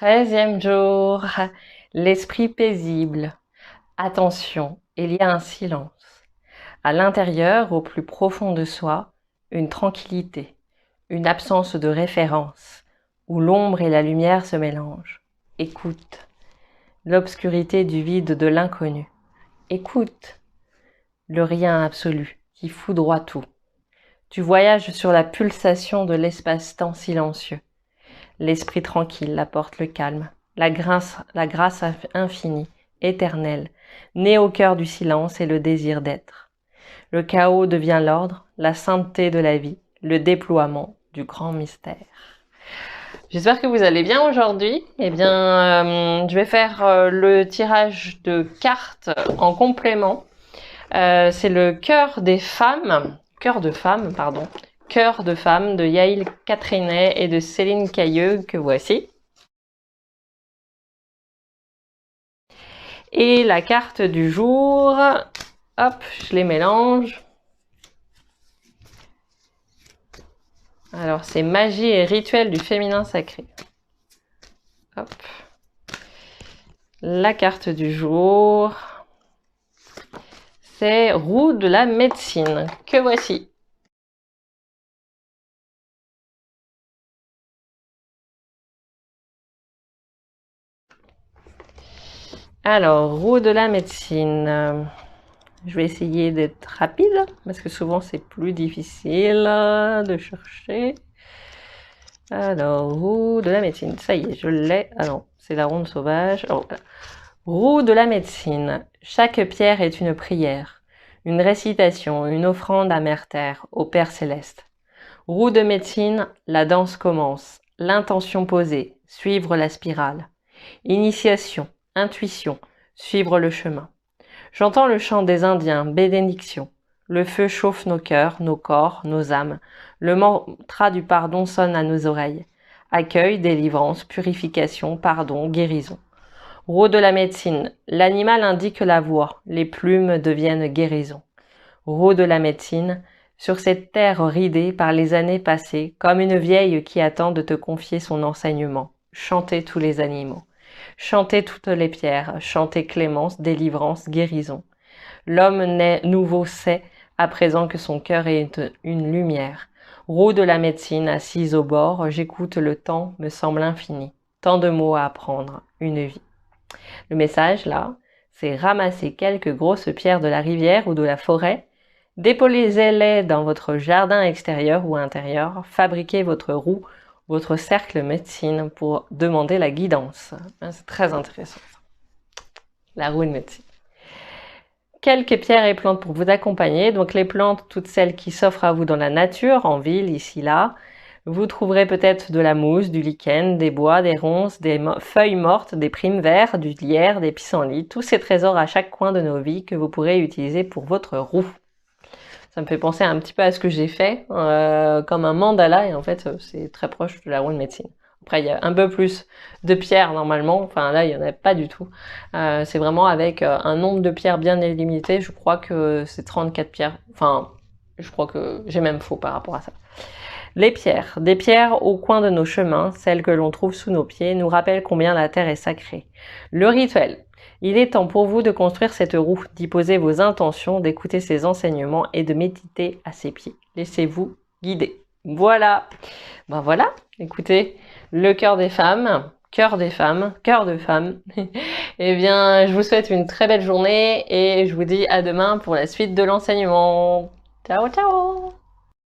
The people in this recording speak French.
13e jour, l'esprit paisible. Attention, il y a un silence. À l'intérieur, au plus profond de soi, une tranquillité, une absence de référence, où l'ombre et la lumière se mélangent. Écoute, l'obscurité du vide de l'inconnu. Écoute, le rien absolu qui foudroie tout. Tu voyages sur la pulsation de l'espace-temps silencieux. L'esprit tranquille apporte le calme, la grâce infinie, éternelle, née au cœur du silence et le désir d'être. Le chaos devient l'ordre, la sainteté de la vie, le déploiement du grand mystère. J'espère que vous allez bien aujourd'hui. Eh bien, je vais faire le tirage de cartes en complément. C'est le cœur de femme, de Yael Catrinet et de Céline Cailleux que voici. Et la carte du jour, hop, je les mélange. Alors c'est magie et rituel du féminin sacré. Hop. La carte du jour, c'est roue de la médecine que voici. Alors, roue de la médecine. Je vais essayer d'être rapide, parce que souvent c'est plus difficile de chercher. Alors, roue de la médecine. Ça y est, je l'ai. Ah non, c'est la ronde sauvage. Oh, voilà. Roue de la médecine. Chaque pierre est une prière, une récitation, une offrande à Mère Terre, au Père Céleste. Roue de médecine, la danse commence. L'intention posée, suivre la spirale. Initiation, intuition, suivre le chemin. J'entends le chant des Indiens, bénédiction. Le feu chauffe nos cœurs, nos corps, nos âmes. Le mantra du pardon sonne à nos oreilles. Accueil, délivrance, purification, pardon, guérison. Roue de la médecine, l'animal indique la voie, les plumes deviennent guérison. Roue de la médecine, sur cette terre ridée par les années passées, comme une vieille qui attend de te confier son enseignement. Chantez tous les animaux. Chantez toutes les pierres, chantez clémence, délivrance, guérison. L'homme né nouveau sait, à présent que son cœur est une lumière. Roue de la médecine, assise au bord, j'écoute le temps, me semble infini. Tant de mots à apprendre, une vie. Le message, là, c'est ramasser quelques grosses pierres de la rivière ou de la forêt, déposez-les dans votre jardin extérieur ou intérieur, fabriquez votre roue, votre cercle médecine pour demander la guidance. C'est très intéressant. La roue de médecine. Quelques pierres et plantes pour vous accompagner. Donc les plantes, toutes celles qui s'offrent à vous dans la nature, en ville, ici, là. Vous trouverez peut-être de la mousse, du lichen, des bois, des ronces, des feuilles mortes, des primes verts, du lierre, des pissenlits, tous ces trésors à chaque coin de nos vies que vous pourrez utiliser pour votre roue. Ça me fait penser un petit peu à ce que j'ai fait, comme un mandala, et en fait, c'est très proche de la roue de médecine. Après, il y a un peu plus de pierres normalement, enfin là, il n'y en a pas du tout. C'est vraiment avec un nombre de pierres bien délimité, je crois que c'est 34 pierres. Enfin, je crois que j'ai même faux par rapport à ça. Les pierres. Des pierres au coin de nos chemins, celles que l'on trouve sous nos pieds, nous rappellent combien la terre est sacrée. Le rituel. Il est temps pour vous de construire cette roue, d'y poser vos intentions, d'écouter ses enseignements et de méditer à ses pieds. Laissez-vous guider. Voilà. Ben voilà, écoutez, le cœur des femmes, cœur de femme. Eh bien, je vous souhaite une très belle journée et je vous dis à demain pour la suite de l'enseignement. Ciao, ciao!